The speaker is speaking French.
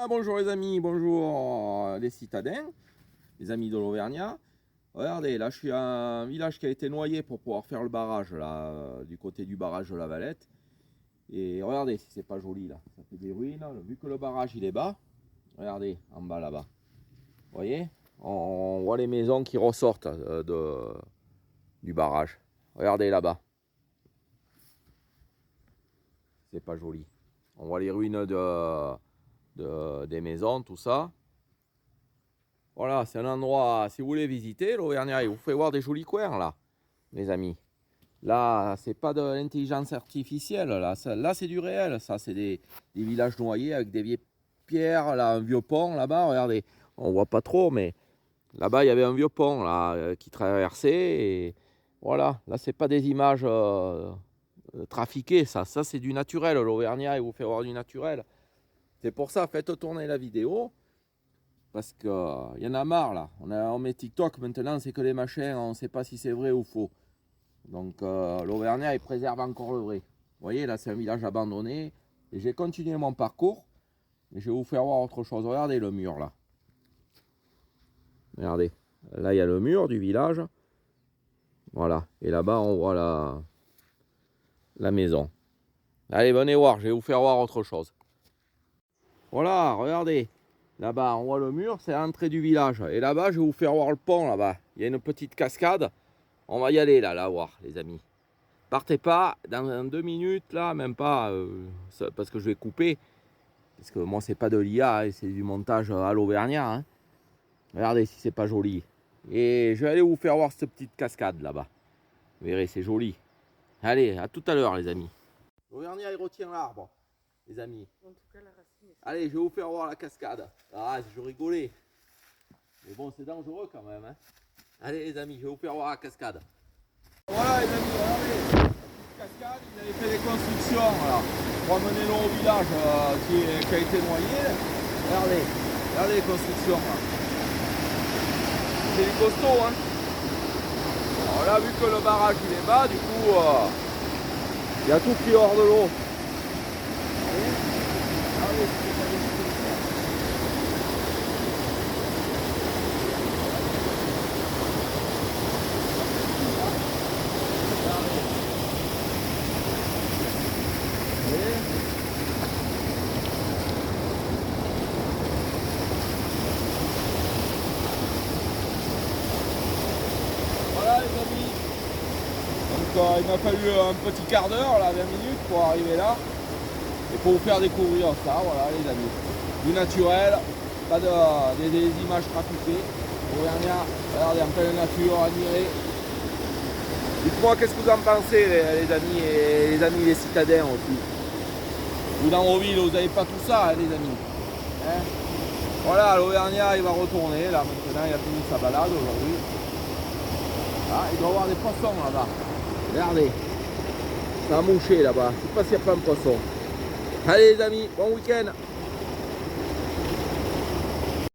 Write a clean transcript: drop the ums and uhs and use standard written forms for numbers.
Ah, bonjour les amis, bonjour les citadins, les amis de l'Auvergnat. Regardez, là je suis à un village qui a été noyé pour pouvoir faire le barrage là, du côté du barrage de la Valette. Et regardez si c'est pas joli là, ça fait des ruines, vu que le barrage il est bas. Regardez en bas là-bas, vous voyez, on voit les maisons qui ressortent du barrage. Regardez là-bas, c'est pas joli. On voit les ruines des maisons, tout ça. Voilà, c'est un endroit, si vous voulez visiter, l'Auvergnat, il vous fait voir des jolis coins, là, les amis. Là, c'est pas de l'intelligence artificielle, là, c'est du réel, ça, c'est des villages noyés avec des vieilles pierres, là, un vieux pont, là-bas, regardez, on voit pas trop, mais là-bas, il y avait un vieux pont, là, qui traversait, et voilà, là, c'est pas des images trafiquées, ça c'est du naturel, l'Auvergnat, il vous fait voir du naturel. C'est pour ça, faites tourner la vidéo. Parce qu'il y en a marre là. On met TikTok maintenant, c'est que les machins, on ne sait pas si c'est vrai ou faux. Donc l'Auvergnat, il préserve encore le vrai. Vous voyez, là c'est un village abandonné. Et j'ai continué mon parcours. Et je vais vous faire voir autre chose. Regardez le mur là. Regardez. Là, il y a le mur du village. Voilà. Et là-bas, on voit la maison. Allez, venez voir, je vais vous faire voir autre chose. Voilà, regardez. Là-bas, on voit le mur, c'est l'entrée du village. Et là-bas, je vais vous faire voir le pont, là-bas. Il y a une petite cascade. On va y aller, là voir, les amis. Partez pas, dans 2 minutes, là, même pas, parce que je vais couper. Parce que moi, c'est pas de l'IA, hein, c'est du montage à l'Auvergnat. Hein. Regardez si c'est pas joli. Et je vais aller vous faire voir cette petite cascade, là-bas. Vous verrez, c'est joli. Allez, à tout à l'heure, les amis. L'Auvergnat, il retient l'arbre, les amis. En tout cas, la racine est... Allez, je vais vous faire voir la cascade. Ah, je rigolais. Mais bon, c'est dangereux quand même. Hein. Allez, les amis, je vais vous faire voir la cascade. Voilà, les amis, regardez. La petite cascade, ils avaient fait des constructions là, pour amener l'eau au village qui a été noyé. Regardez les constructions là. C'est du costaud, hein. Alors là, vu que le barrage il est bas, du coup, il y a tout qui est hors de l'eau. Voilà les amis, donc il m'a fallu un petit quart d'heure, là, 20 minutes pour arriver là et pour vous faire découvrir ça, voilà les amis, du naturel, pas des images trafiquées. Auvergnat, regardez en pleine nature, admirez. Dites-moi qu'est-ce que vous en pensez les amis et les amis les citadins aussi. Vous dans vos villes vous n'avez pas tout ça hein, les amis. Hein, voilà, l'Auvergnat il va retourner là maintenant, il a fini sa balade aujourd'hui. Ah, il doit y avoir des poissons là-bas. Regardez. Ça a mouché là-bas. Je ne sais pas s'il y a plein de poissons. Allez les amis, bon week-end.